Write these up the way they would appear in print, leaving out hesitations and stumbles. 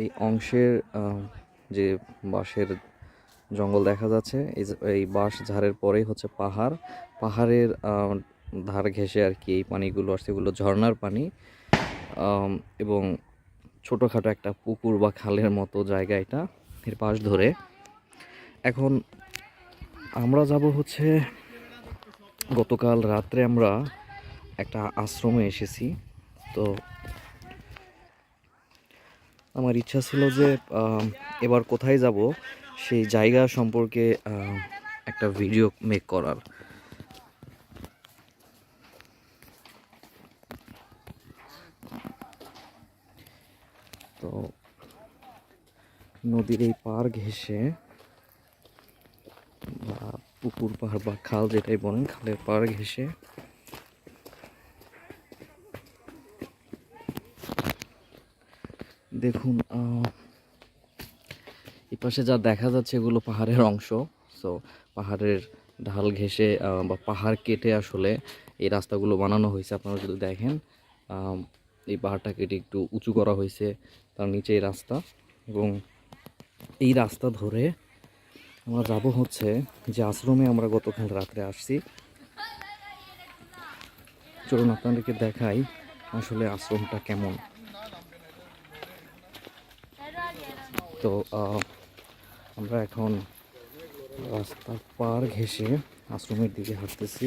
এই অংশের যে বাঁশের জঙ্গল দেখা যাচ্ছে, এই বাঁশ ঝাড়ের পরেই হচ্ছে পাহাড়ের ধার ঘেঁষে আর কি এই পানিগুলো আসছে, এগুলো ঝর্ণার পানি। এবং ছোটোখাটো একটা পুকুর বা খালের মতো জায়গা এটা, এর পাশ ধরে। এখন আমরা যাব হচ্ছে, গতকাল রাত্রে আমরা একটা আশ্রমে এসেছি। তো আমার ইচ্ছা ছিল যে এবার কোথায় যাব সেই জায়গা সম্পর্কে একটা ভিডিও মেক করার। তো নদীর এই পাড় ঘেঁষে বা পুকুর পাড় বা খাল যেটাই বলেন, খালের পাড় ঘেঁষে দেখুন এই পাশে যা দেখা যাচ্ছে এগুলো পাহাড়ের অংশ। সো পাহাড়ের ঢাল ঘেঁষে বা পাহাড় কেটে আসলে এই রাস্তাগুলো বানানো হয়েছে। আপনারা যদি দেখেন, এই পাহাড়টা কেটে একটু উঁচু করা হয়েছে, তার নিচে এই রাস্তা। এবং এই রাস্তা ধরে আমরা যাব হচ্ছে যে আশ্রমে আমরা গতকাল রাত্রে আসছি। চলুন আপনাদেরকে দেখাই আসলে আশ্রমটা কেমন। তো আমরা এখন রাস্তার পার ঘেঁষে আশ্রমের দিকে হাঁটতেছি।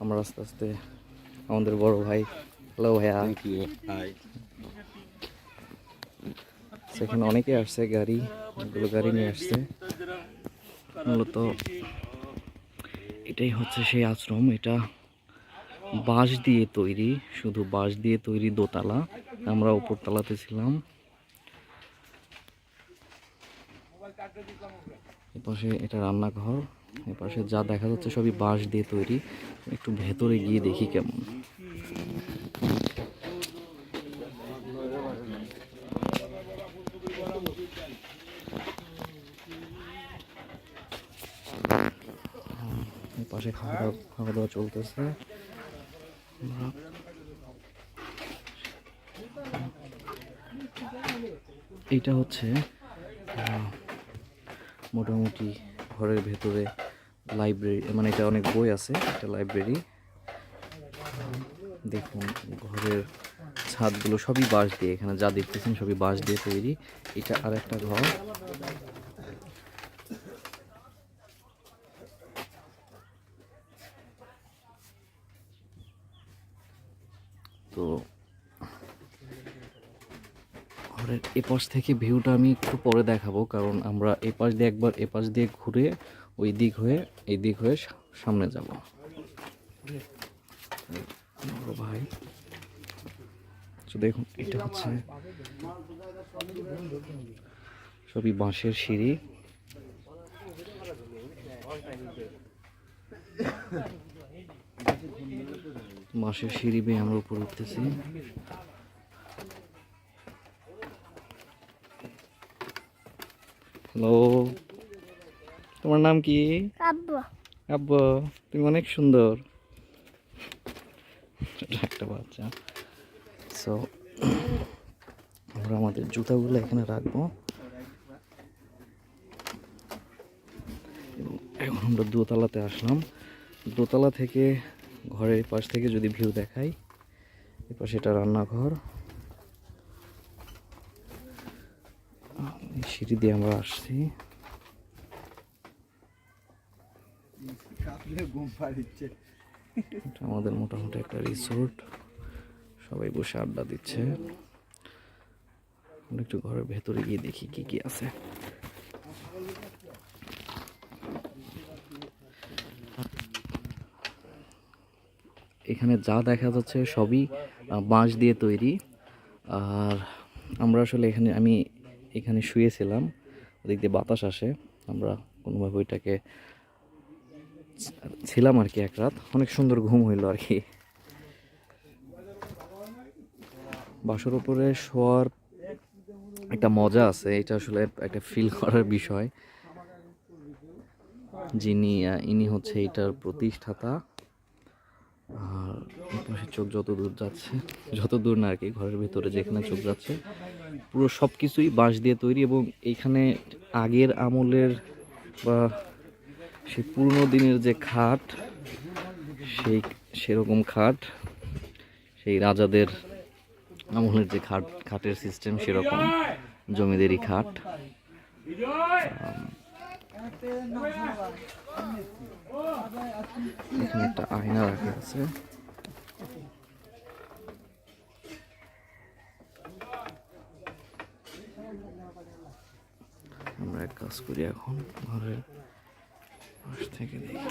আমরা আস্তে আস্তে আমাদের বড় ভাই, হ্যালো ভাইয়া, সেখানে অনেকে আসছে, অনেকগুলো গাড়ি নিয়ে আসছে। মূলত এটাই হচ্ছে সেই আশ্রম। এটা বাঁশ দিয়ে তৈরি, শুধু বাঁশ দিয়ে তৈরি, দোতলা। আমরা উপর তলাতে ছিলাম। এপাশে এটা রান্নাঘর, এপাশে যা দেখা যাচ্ছে সবই বাঁশ দিয়ে তৈরি। একটু ভেতরে গিয়ে দেখি কেমন। পাশে খাওয়া দাওয়া চলতেছে। এইটা হচ্ছে মোটামুটি ঘরের ভেতরে লাইব্রেরি, মানে এটা অনেক বই আছে, এটা লাইব্রেরি। দেখুন ঘরের ছাদগুলো সবই বাঁশ দিয়ে, এখানে যা দেখতেছেন সবই বাঁশ দিয়ে তৈরি। এটা আর একটা ঘর। তো ঘরের এপাশ থেকে ভিউটা আমি একটু পরে দেখাবো, কারণ আমরা এপাশ দিয়ে একবার এপাশ দিয়ে ঘুরে ওই দিক হয়ে এই দিক হয়ে সামনে যাব। ভাই দেখুন, এটা হচ্ছে সবই বাঁশের সিঁড়ি। বাঁশের সিঁড়ি বেয়ে আমরা উপরে উঠতেছি। হ্যালো, তোমার নাম কি? আব্বা, তুমি অনেক সুন্দর। একটা বাচ্চা। সো আমরা আমাদের জুতাগুলো এখানে রাখবো। এখন আমরা দোতলাতে আসলাম। দোতলা থেকে ঘরের পাশ থেকে যদি ভিউ দেখাই, এপাশে এটা রান্নাঘর। সিঁড়ি দিয়ে আমরা আসছি। এটা আমাদের মোটামুটি একটা রিসোর্ট, সবাই বসে আড্ডা দিচ্ছে। একটু ঘরের ভেতরে গিয়ে দেখি কি কি আছে। এখানে যা দেখা যাচ্ছে সবই বাঁশ দিয়ে তৈরি। আর আমরা আসলে আমি এখানে শুয়েছিলাম, ওদিক দিয়ে বাতাস আসে, আমরা কোনোভাবে ওইটাকে ছিলাম আর কি এক রাত। অনেক সুন্দর ঘুম হইলো আর কি। বাসর উপরে শোয়ার একটা মজা আছে, এটা আসলে একটা ফিল করার বিষয়। ইনি হচ্ছে এটার প্রতিষ্ঠাতা। আর পাশে চোখ যত দূর যাচ্ছে, যত দূর না আর কি, ঘরের ভেতরে যেখানে চোখ যাচ্ছে পুরো সব কিছুই বাঁশ দিয়ে তৈরি। এবং এইখানে আগের আমলের বা সেই পুরনো দিনের যে খাট, সেরকম খাট, সেই রাজাদের আমলের যে খাটের সিস্টেম সেরকম জমিদারি খাট। এখানে একটা আয়না রাখা আছে। আমরা এক কাজ করি, এখন ঘরের পাশ থেকে দেখি।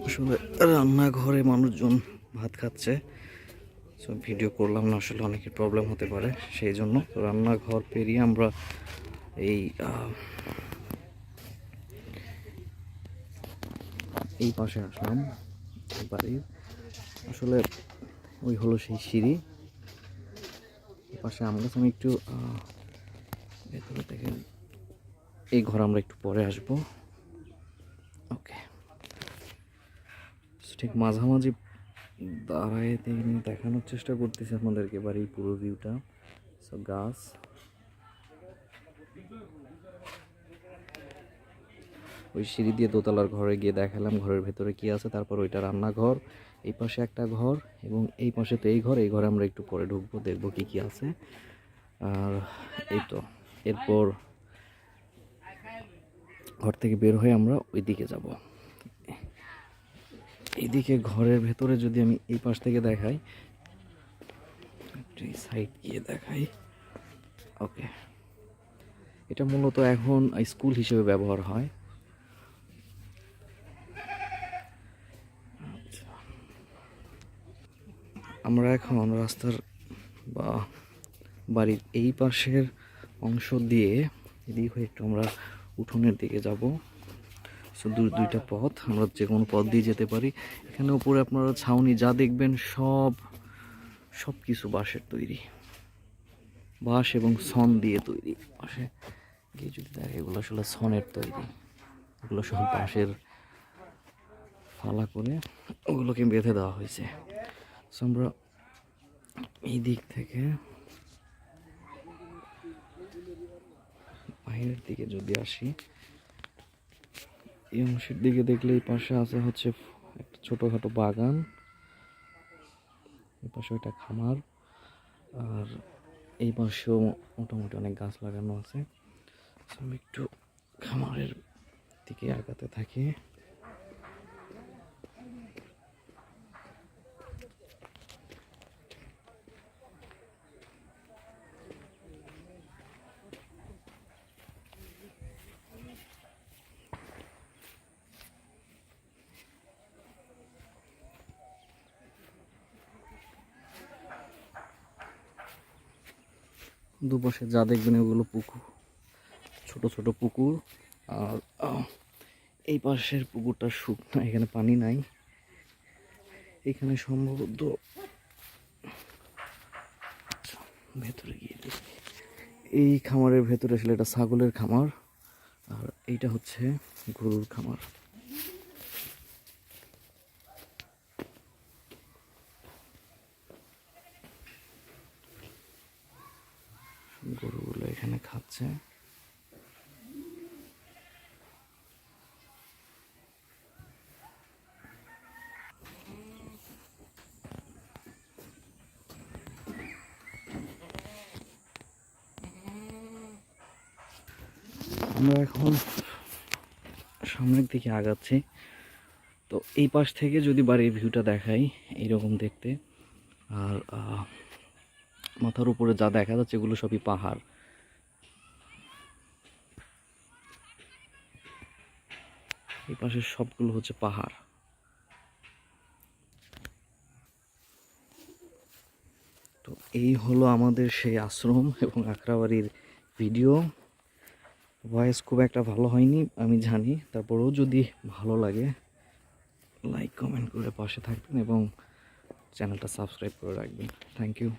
আসলে রান্নাঘরে মানুষজন ভাত খাচ্ছে, সো ভিডিও করলাম না, আসলে অনেকের প্রবলেম হতে পারে, সেই জন্য। তো রান্নাঘর পেরিয়ে আমরা এই পাশে আসলাম বাড়ির। আসলে ওই হলো সেই সিঁড়ি, পাশে আম গাছ। আমি একটু ভেতরে থেকে এই ঘর আমরা একটু পরে আসবো। ওকে, ঠিক মাঝামাঝি দাঁড়ায় দেখানোর চেষ্টা করতেছি আপনাদেরকে বাড়ির পুরো ভিউটা। সব গাছ, ওই সিঁড়ি দিয়ে দোতলার ঘরে গিয়ে দেখালাম ঘরের ভেতরে কি আছে। তারপর ওইটা রান্নাঘর, এই পাশে একটা ঘর, এবং এই পাশে তো এই ঘর। এই ঘরে আমরা একটু পরে ঢুকবো, দেখবো কি কি আছে। আর এই তো, এরপর ঘর থেকে বের হয়ে আমরা ওই দিকে যাব। এইদিকে ঘরের ভেতরে যদি আমি এই পাশ থেকে দেখাই, এই সাইড গিয়ে দেখাই। ওকে, এটা মূলত এখন স্কুল হিসেবে ব্যবহার হয়। আমরা এখন রাস্তার বা বাড়ির এই পাশের অংশ দিয়ে এদিক হয়ে একটু আমরা উঠোনের দিকে যাব। সো দুইটা পথ, আমরা যে কোনো পথ দিয়ে যেতে পারি। এখানে উপরে আপনারা ছাউনি যা দেখবেন সব কিছু বাঁশের তৈরি, বাঁশ এবং ছন দিয়ে তৈরি। পাশে গিয়ে যদি দেখে, এগুলো আসলে ছনের তৈরি, এগুলো সব বাঁশের ফালা করে ওগুলোকে বেঁধে দেওয়া হয়েছে। সো আমরা এই দিক থেকে বাইরের দিকে যদি আসি, এই অংশের দিকে দেখলে এই পাশে আছে হচ্ছে একটা ছোটোখাটো বাগান, এই পাশে একটা খামার, আর এই পাশেও মোটামুটি অনেক গাছ লাগানো আছে। আমি একটু খামারের দিকে আগাতে থাকি। দুপাশে যা দেখবেন ওগুলো পুকুর, ছোট ছোট পুকুর। আর এই পাশের পুকুরটা শুকনো, এখানে পানি নাই। এখানে সম্ভবত ভেতরে গিয়ে দেখি, এই খামারের ভেতরে আসলে এটা ছাগলের খামার, আর এইটা হচ্ছে গরুর খামার। গরুগুলো এখানে খাচ্ছে। আমরা এখন সামনের দিকে আগাচ্ছি। তো এই পাশ থেকে যদি বাড়ির ভিউটা দেখাই, এইরকম দেখতে। আর মাথার উপরে যা দেখা যাচ্ছে এগুলো সবই পাহাড়। এই পাশের সবগুলো হচ্ছে পাহাড়। তো এই হলো আমাদের সেই আশ্রম এবং আখড়াবাড়ির ভিডিও। ভয়েস খুব একটা ভালো হয়নি আমি জানি, তারপরেও যদি ভালো লাগে লাইক কমেন্ট করে পাশে থাকবেন এবং চ্যানেলটা সাবস্ক্রাইব করে রাখবেন। Thank you.